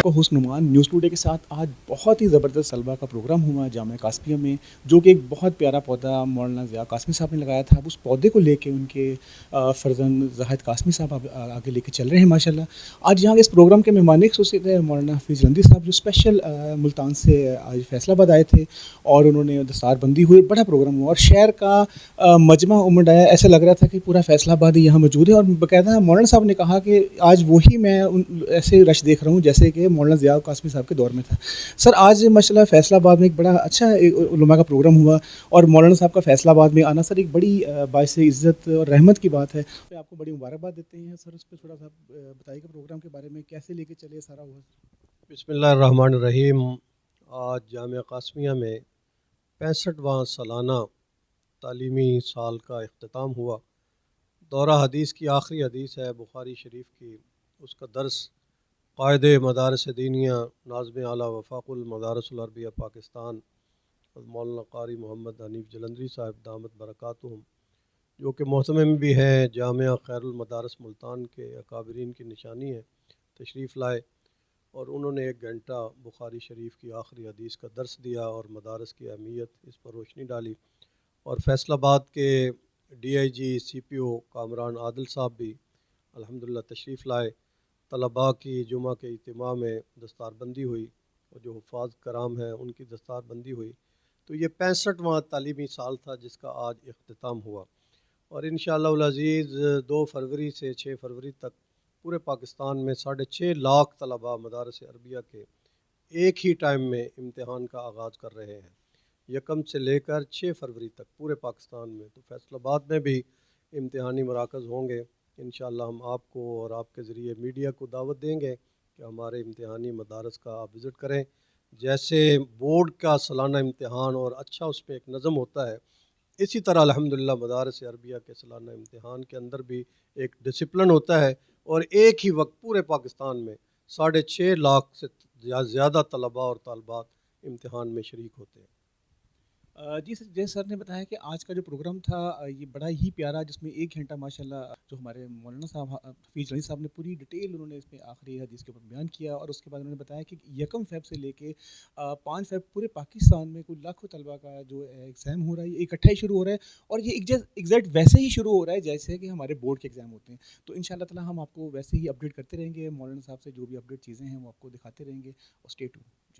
आपका host Numan news today के साथ आज बहुत ही ज़बरदस्त तलबा का प्रोग्राम हुआ जामिया कास्पिया में, जो कि एक बहुत प्यारा पौधा मौलाना ज़िया कासमी साहब ने लगाया था। अब उस पौधे को लेके उनके फ़र्जंद ज़ाहिद कासमी साहब आगे लेके चल रहे हैं माशाल्लाह। आज यहाँ के इस प्रोग्राम के मेहमान खसूसियत है मौलाना हफीज़ रंदी साहब, जो स्पेशल मुल्तान से आज फैसलाबाद आए थे और उन्होंने दस्तार बंदी हुई। बड़ा प्रोग्राम हुआ और शहर का मजमा उमड़ आया। ऐसा लग रहा था कि पूरा फैसलाबाद ही यहाँ मौजूद है और बाकायदा मौलाना साहब ने कहा कि आज वही मैं ऐसे रश देख रहा हूँ जैसे कि मौलाना ज़िया कासमी साहब के दौर में था। सर, आज माशाल्लाह फैसलाबाद में एक बड़ा अच्छा उलमा का प्रोग्राम हुआ और मौलाना साहब का फैसलाबाद में आना सर एक बड़ी बाइस इज़्ज़त और रहमत की बात है। तो आपको बड़ी मुबारकबाद देते हैं सर। उस पर थोड़ा सा बताइएगा प्रोग्राम के बारे में, कैसे लेके चले सारा हुआ। बिस्मिल्लाहिर्रहमानिर्रहीम। आज जामिया कासमिया में 65वां सालाना तालीमी साल का इख्तिताम हुआ। दौरा हदीस की आखिरी हदीस है बुखारी शरीफ की। उसका दर्स कायदे मदारस दीनिया नाज़िम आला वफ़ाक़ुल मदारिसुल अरबिया पाकिस्तान मौलाना कारी मोहम्मद हनीफ़ जलंधरी साहब दामत बरकातुहुम, जो कि मोहतमिम भी हैं जामिया खैरुल मदारिस मुल्तान के अकाबरीन की निशानी है, तशरीफ़ लाए और उन्होंने 1 घंटा बुखारी शरीफ की आखिरी हदीस का दर्स दिया और मदारस की अहमियत इस पर रोशनी डाली। और फैसलाबाद के DIG CPO कामरान आदिल साहब भी अल्हम्दुलिल्लाह तशरीफ़ लाए। तलबा की जुमा के इज्तिमा में दस्तारबंदी हुई और जो हुफ़ाज़ कराम हैं उनकी दस्तारबंदी हुई। तो ये 65वां तालीमी साल था जिसका आज इख्तिताम हुआ और इंशाअल्लाह अज़ीज़ 2 फरवरी से 6 फरवरी तक पूरे पाकिस्तान में 6.5 लाख तलबा मदारस अरबिया के एक ही टाइम में इम्तिहान का आगाज़ कर रहे हैं, यकम से लेकर 6 फरवरी तक पूरे पाकिस्तान में। तो फैसलाबाद में भी इम्तिहानी मराकज़ होंगे। इंशाअल्लाह हम आपको और आपके ज़रिए मीडिया को दावत देंगे कि हमारे इम्तिहानी मदारस का आप विज़िट करें। जैसे बोर्ड का सालाना इम्तिहान और अच्छा उसमें एक नज़म होता है, इसी तरह अल्हम्दुलिल्लाह मदारस अरबिया के सालाना इम्तिहान के अंदर भी एक डिसिप्लिन होता है और एक ही वक्त पूरे पाकिस्तान में 6.5 लाख से ज़्यादा तलबा और तालबात इम्तिहान में शरीक होते हैं। जी सर, जैसे सर ने बताया कि आज का जो प्रोग्राम था ये बड़ा ही प्यारा, जिसमें 1 घंटा माशाल्लाह जो हमारे मौलाना साहब हफीज़ रईस साहब ने पूरी डिटेल उन्होंने इसमें आखिरी हदीस के ऊपर बयान किया और उसके बाद उन्होंने बताया कि यकम फ़ेब से लेके 5 फ़ेब पूरे पाकिस्तान में कुछ लाखों तलबा का जो एग्ज़ाम हो रहा है, ये इकट्ठा ही शुरू हो रहा है और ये एग्जैक्ट वैसे ही शुरू हो रहा है जैसे कि हमारे बोर्ड के एग्ज़ाम होते हैं। तो इंशाअल्लाह ताला हम आपको वैसे ही अपडेट करते रहेंगे, मौलाना साहब से जो भी अपडेट चीज़ें हैं वो आपको दिखाते रहेंगे और स्टे ट्यून्ड।